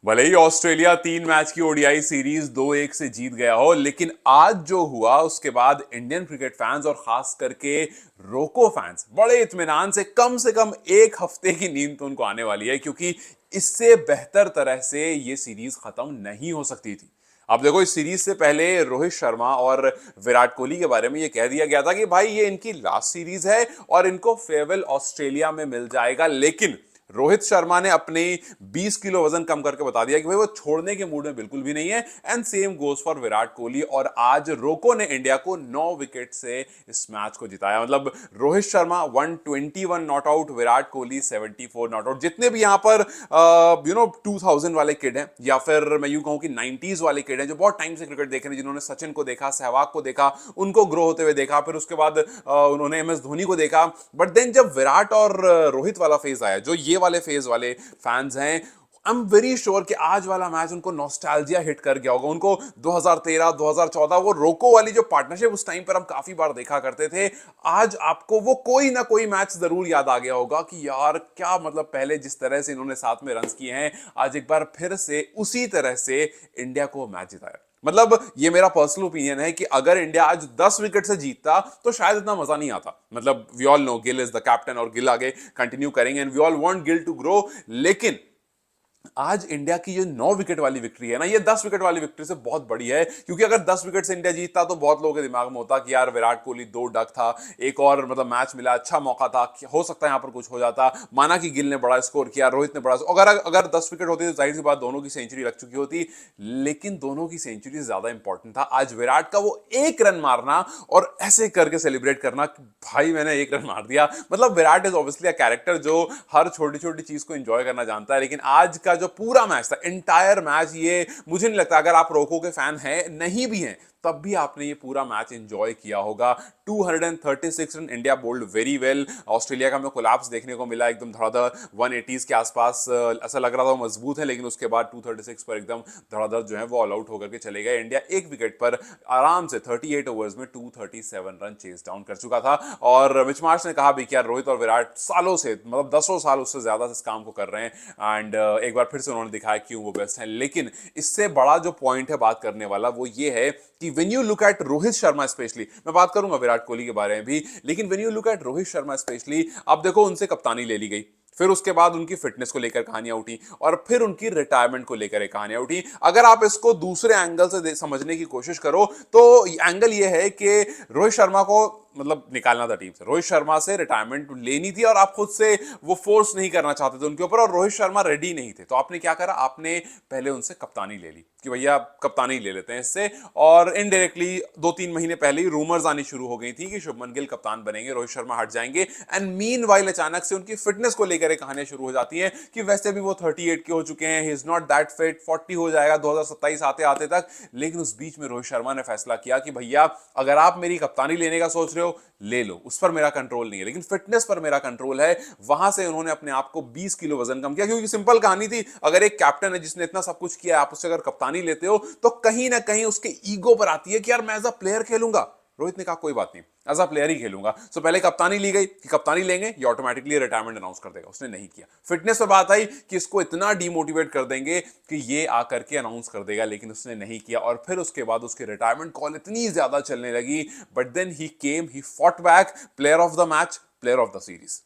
भले ही Australia 3 match की ODI series 2-1 से जीत गया हो, लेकिन आज जो हुआ उसके बाद इंडियन क्रिकेट फैंस और खास करके रोको फैंस बड़े इत्मीनान से कम एक हफ्ते की नींद तो उनको आने वाली है, क्योंकि इससे बेहतर तरह से ये सीरीज खत्म नहीं हो सकती थी। अब देखो, इस सीरीज से पहले रोहित शर्मा और विराट कोहली के बारे में ये कह दिया गया था कि भाई ये इनकी लास्ट सीरीज है और इनको फेयरवेल ऑस्ट्रेलिया में मिल जाएगा, लेकिन रोहित शर्मा ने अपने 20 किलो वजन कम करके बता दिया कि भाई वो छोड़ने के मूड में बिल्कुल भी नहीं है। And same goes for Virat Kohli. और आज रोको ने इंडिया को 9 विकेट से इस मैच को जिताया। मतलब Rohit Sharma 121 not out, Virat Kohli 74 not out. जितने भी यहां पर 2000 वाले किड हैं, या फिर मैं यूं कहूं कि 90s वाले किड हैं जो बहुत टाइम से क्रिकेट देख रहे हैं, जिन्होंने सचिन को देखा, सहवाग को देखा, उनको ग्रो होते हुए देखा, फिर उसके बाद उन्होंने एम एस धोनी को देखा। बट देन जब विराट और रोहित वाला फेज आया, जो ये वाले फेज वाले फैंस हैं, आई एम वेरी श्योर कि आज वाला मैच उनको नॉस्टैल्जिया हिट कर गया होगा। उनको 2013 2014 वो रोको वाली जो पार्टनरशिप उस टाइम पर हम काफी बार देखा करते थे, आज आपको वो कोई ना कोई मैच जरूर याद आ गया होगा कि यार क्या मतलब, पहले जिस तरह से इन्होंने साथ में रन्स किए हैं, आज एक बार फिर से उसी तरह से इंडिया को मैच जिताया। मतलब ये मेरा पर्सनल ओपिनियन है कि अगर इंडिया आज 10 विकेट से जीतता तो शायद इतना मजा नहीं आता। मतलब we all know Gill is the captain और गिल आगे कंटिन्यू करेंगे and we all want Gill to grow. लेकिन आज इंडिया की जो 9 विकेट वाली विक्ट्री है ना, ये 10 विकेट वाली विक्ट्री से बहुत बड़ी है। क्योंकि अगर 10 विकेट से इंडिया जीतता तो बहुत लोगों के दिमाग में होता कि यार विराट कोहली 2 डक था, एक और मतलब मैच मिला, अच्छा मौका था, हो सकता है यहां पर कुछ हो जाता। माना कि गिल ने बड़ा स्कोर किया, रोहित ने बड़ा, अगर अगर 10 विकेट होती तो जाहिर सी बात दोनों की सेंचुरी लग चुकी होती। लेकिन दोनों की सेंचुरी ज्यादा इंपॉर्टेंट था। आज विराट का वो एक रन मारना और ऐसे करके सेलिब्रेट करना कि भाई मैंने एक रन मार दिया। मतलब Virat is obviously a character जो हर छोटी छोटी चीज को एंजॉय करना जानता है। लेकिन आज का जो पूरा मैच था, इंटायर मैच, ये मुझे नहीं लगता, अगर आप रोको के फैन हैं, नहीं भी हैं, तब भी आपने ये पूरा मैच एंजॉय किया होगा। 236 run India bowled very well. Australia का हमें कोलैप्स देखने को मिला, एकदम धड़ाधड़ 180s के आसपास। ऐसा लग रहा था वो मजबूत है, लेकिन उसके बाद 236 पर एकदम धड़ाधड़ जो है वो ऑल आउट होकर के चले गए। इंडिया एक विकेट पर आराम से 38 ओवर्स में 237 रन चेस डाउन कर चुका था। और मिच मार्श ने कहा भी कि यार रोहित और विराट सालों से, मतलब 10 साल उससे ज्यादा से इस काम को कर रहे हैं एंड एक बार फिर से उन्होंने दिखाया क्यों वो बेस्ट है। लेकिन इससे बड़ा जो पॉइंट है बात करने वाला, वो ये है कि when you look at Rohit Sharma specially, मैं बात करूंगा विराट कोहली के बारे में भी, लेकिन when you look at Rohit Sharma specially, अब देखो उनसे कप्तानी ले ली गई, फिर उसके बाद उनकी फिटनेस को लेकर कहानियां उठी, और फिर उनकी रिटायरमेंट को लेकर कहानियां उठी। अगर आप इसको दूसरे एंगल से समझने की कोशिश करो तो एंगल ये है कि रोहित शर्मा को मतलब निकालना था टीम से, रोहित शर्मा से रिटायरमेंट लेनी थी, और आप खुद से वो फोर्स नहीं करना चाहते थे उनके ऊपर, और रोहित शर्मा रेडी नहीं थे। तो आपने क्या करा, आपने पहले उनसे कप्तानी ले ली कि भैया कप्तानी ले लेते हैं इससे। और इनडायरेक्टली 2-3 महीने पहले ही रूमर्स आनी शुरू हो गई थी कि शुभमन गिल कप्तान बनेंगे, रोहित शर्मा हट जाएंगे। एंड मीनवाइल अचानक से उनकी फिटनेस को लेकर कहानियां शुरू हो जाती हैं कि वैसे भी वो 38 के हो चुके हैं, he is not that fit, 40 हो जाएगा 2027 आते आते तक। लेकिन उस बीच में रोहित शर्मा ने फैसला किया कि भैया अगर आप मेरी कप्तानी लेने का सोच रहे हो, ले लो, उस पर मेरा कंट्रोल नहीं है, लेकिन फिटनेस पर मेरा कंट्रोल है। वहां से उन्होंने अपने आप को 20 किलो वजन कम किया। क्योंकि सिंपल कहानी थी, अगर एक कैप्टन है जिसने इतना सब कुछ किया, आप उससे अगर कप्तानी लेते हो तो कहीं ना कहीं उसके ईगो पर आती है कि यार मैं एज अ प्लेयर खेलूंगा। रोहित ने कहा कोई बात नहीं, एज अ प्लेयर ही खेलूंगा। सो पहले कप्तानी ली गई कि कप्तानी लेंगे ये ऑटोमेटिकली रिटायरमेंट अनाउंस कर देगा, उसने नहीं किया। फिटनेस पे बात आई कि इसको इतना डीमोटिवेट कर देंगे कि ये आकर के अनाउंस कर देगा, लेकिन उसने नहीं किया। और फिर उसके बाद उसकी रिटायरमेंट कॉल इतनी ज्यादा चलने लगी, but then he came, he fought back, player of the match, player of the series.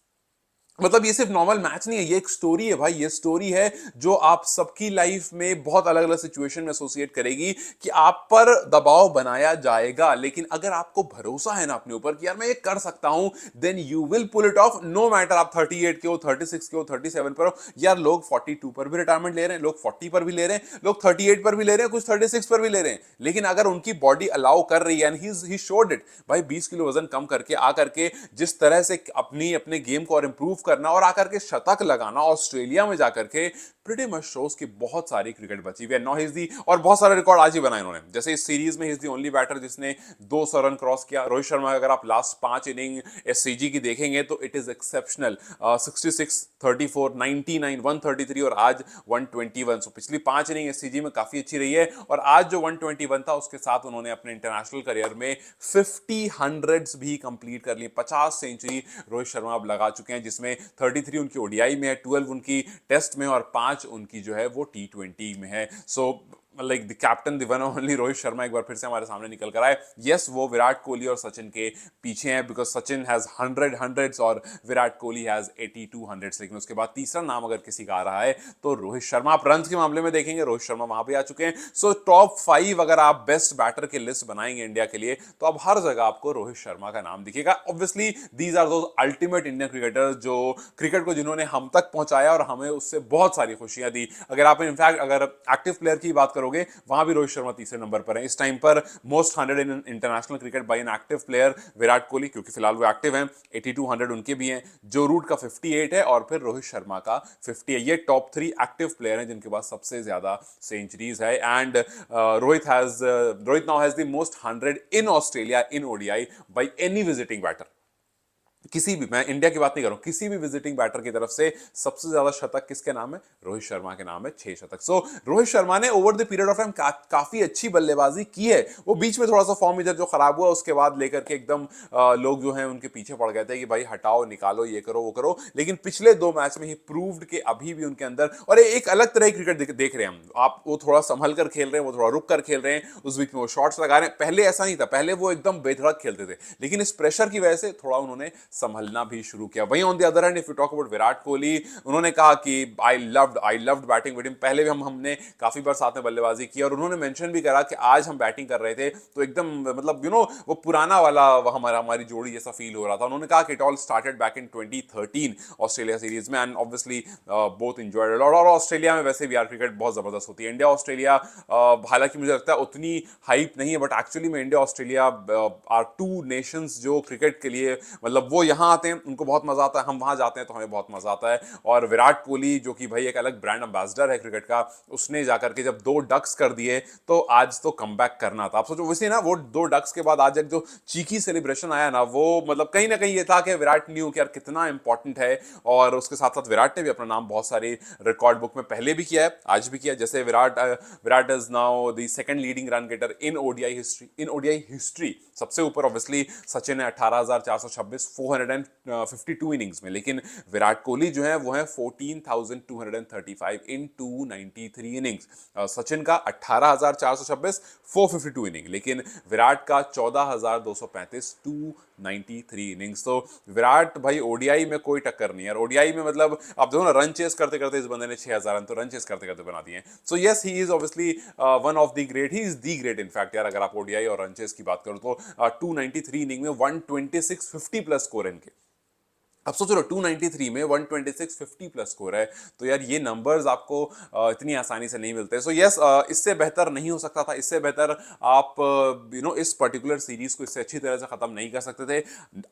मतलब ये सिर्फ नॉर्मल मैच नहीं है, ये एक स्टोरी है भाई। ये स्टोरी है जो आप सबकी लाइफ में बहुत अलग अलग सिचुएशन में एसोसिएट करेगी कि आप पर दबाव बनाया जाएगा, लेकिन अगर आपको भरोसा है ना अपने ऊपर कि यार मैं ये कर सकता हूं, then you will pull it off. No matter आप 38 के हो, 36 के हो, 37 पर हो। यार लोग 42 पर भी रिटायरमेंट ले रहे हैं, लोग 40 पर भी ले रहे हैं, लोग 38 पर भी ले रहे हैं, कुछ 36 पर भी ले रहे हैं। लेकिन अगर उनकी बॉडी अलाउ कर रही है, एंड ही शोड इट भाई, 20 किलो वजन कम करके आकर के जिस तरह से अपने गेम को और इंप्रूव करना और आकर के शतक लगाना ऑस्ट्रेलिया में जाकर के, प्रीटी मच शोज की बहुत सारी क्रिकेट बची हुई है। नो हिज दी, और बहुत सारे रिकॉर्ड आज ही बनाए इन्होंने। जैसे इस सीरीज में हिज दी ओनली बैटर जिसने 200 रन क्रॉस किया। रोहित शर्मा अगर आप लास्ट 5 इनिंग एससीजी की देखेंगे तो इट इज एक्सेप्शनल। 66, 34, 99, 133 और आज 121। सो पिछली 5 इनिंग एससीजी में काफी अच्छी रही है, और आज जो 121 था उसके साथ उन्होंने अपने इंटरनेशनल करियर में 50 हंड्रेड्स भी कंप्लीट कर ली। 50 सेंचुरी रोहित शर्मा अब लगा चुके हैं, जिसमें 33 उनकी ओडीआई में है, 12 उनकी टेस्ट में, और 5 मैच उनकी जो है वो T20 में है। So like the captain, the one only Rohit Sharma एक बार फिर से हमारे सामने निकल कर आए। यस, वो विराट कोहली और सचिन के पीछे हैं, बिकॉज सचिन हैज 100 और विराट कोहली हैज 82 हंड्रेड्स। लेकिन उसके बाद तीसरा नाम अगर किसी का आ रहा है तो रोहित शर्मा। आप रन के मामले में देखेंगे रोहित शर्मा वहां पे आ चुके हैं। सो टॉप 5 अगर आप बेस्ट बैटर की लिस्ट बनाएंगे इंडिया के लिए तो अब हर जगह आपको रोहित शर्मा का नाम दिखेगा। Obviously these are those ultimate Indian cricketers जो क्रिकेट को जिन्होंने हम तक पहुंचाया और हमें उससे बहुत सारी खुशियां दी। अगर आप इनफैक्ट अगर एक्टिव प्लेयर की बात करोगे वहां भी रोहित शर्मा तीसरे नंबर पर है इस टाइम पर। Most 100 in international cricket bye an active player Virat Kohli, क्योंकि फिलहाल वो एक्टिव हैं, 8200 उनके भी हैं। जो रूट का 58 है और फिर रोहित शर्मा का 50 है। ये टॉप 3 एक्टिव प्लेयर हैं जिनके पास सबसे ज्यादा सेंचुरीज है। And Rohit now has the most 100 in Australia in ODI by any visiting batter. किसी भी, मैं इंडिया की बात नहीं कर रहा हूं, किसी भी विजिटिंग बैटर की तरफ से सबसे ज्यादा शतक किसके नाम है? रोहित शर्मा के नाम है, 6 शतक। सो रोहित शर्मा ने over the period of time काफी अच्छी बल्लेबाजी की है। वो बीच में थोड़ा सा फॉर्म इधर जो खराब हुआ उसके बाद लेकर के एकदम लोग जो हैं उनके पीछे पड़ गए थे कि भाई हटाओ, निकालो, ये करो, वो करो। लेकिन पिछले 2 मैच में ही प्रूव्ड कि अभी भी उनके अंदर, और एक अलग तरह की क्रिकेट देख रहे हैं हम। आप वो थोड़ा संभल कर खेल रहे हैं, वो थोड़ा रुक कर खेल रहे हैं, उस बीच में वो शॉट्स लगा रहे हैं। पहले ऐसा नहीं था, पहले वो एकदम बेधड़क खेलते थे, लेकिन इस प्रेशर की वजह से थोड़ा उन्होंने संभलना भी शुरू किया। वहीं on the other hand if you talk about Virat Kohli, उन्होंने कहा कि I loved batting with him. पहले भी हमने काफी बार साथ में बल्लेबाजी की और उन्होंने मेंशन भी करा कि आज हम बैटिंग कर रहे थे तो एकदम मतलब वो पुराना वाला हमारी जोड़ी जैसा फील हो रहा था। उन्होंने कहा कि it all started back in 2013 Australia series में, and obviously both enjoyed it. और ऑस्ट्रेलिया में वैसे भी यार क्रिकेट बहुत जबरदस्त होती है। इंडिया ऑस्ट्रेलिया हालांकि मुझे लगता है उतनी हाइप नहीं है, बट एक्चुअली में इंडिया ऑस्ट्रेलिया आर 2 नेशंस जो क्रिकेट के लिए मतलब वो यहाँ आते हैं उनको बहुत मजा आता है, हम वहां जाते हैं तो हमें बहुत मजा आता है। और विराट कोहली जो कि भाई एक अलग ब्रांड एम्बेसडर है क्रिकेट का, उसने जाकर के जब 2 डक्स कर दिए तो आज तो कमबैक करना था। आप सोचो वैसे ना, वो 2 डक्स के बाद आज एक जो चीकी सेलिब्रेशन आया ना, वो मतलब कहीं ना कहीं ये था कि विराट न्यू कि यार कितना इंपॉर्टेंट है। और उसके साथ साथ विराट ने भी अपना नाम बहुत सारी रिकॉर्ड बुक में पहले भी किया है, आज भी किया। जैसे Virat is now the second leading run getter in ODI history. सबसे ऊपर ऑब्वियसली सचिन है 18,426 452 इनिंग्स में, लेकिन विराट कोहली जो है वो है 14,235 इन 293 इनिंग्स। सचिन का 18,426 452 इनिंग, लेकिन विराट का 14,235 293 इनिंग्स। तो विराट भाई ओडीआई में कोई टक्कर नहीं है। ओडीआई में मतलब आप देखो ना, रन चेस करते करते इस बंदे ने 6,000 रन तो रन चेस करते करते बना दिए। So yes, he is obviously one of the great, he is the great in fact यार। अगर आप ओडीआई और रन चेस की बात करो तो 293 इनिंग में 126 50 प्लस स्कोर इनके। अब सोच लो 293 में 126 50 प्लस स्कोर है, तो यार ये नंबर्स आपको इतनी आसानी से नहीं मिलते। सो यस, इससे बेहतर नहीं हो सकता था, इससे बेहतर आप इस पर्टिकुलर सीरीज को इससे अच्छी तरह से खत्म नहीं कर सकते थे।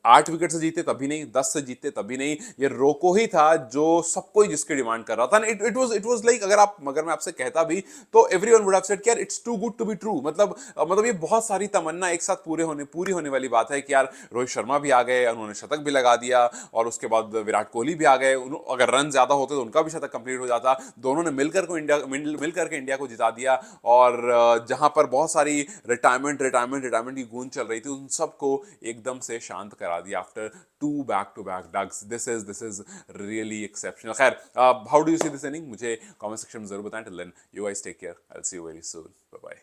8 विकेट से जीते तभी नहीं, 10 से जीते तभी नहीं, ये रोको ही था जो सब कोई जिसकी डिमांड कर रहा था। इट वाज लाइक अगर मैं आपसे कहता भी तो एवरीवन वुड हैव सेड कि यार it's too good to be true. मतलब ये बहुत सारी तमन्ना एक साथ पूरी होने वाली बात है कि यार रोहित शर्मा भी आ गए, उन्होंने शतक भी लगा दिया, और उसके बाद विराट कोहली भी आ गए। अगर रन ज्यादा होते तो उनका भी शतक कंप्लीट हो जाता। दोनों ने मिलकर के इंडिया को जिता दिया। और जहां पर बहुत सारी रिटायरमेंट की गूंज चल रही थी, उन सबको एकदम से शांत करा दिया after 2 back to back ducks. This is really exceptional. खैर, how do you see this inning? मुझे कमेंट सेक्शन में जरूर बताएं। Till then, you guys take care, I will see you very soon, bye bye.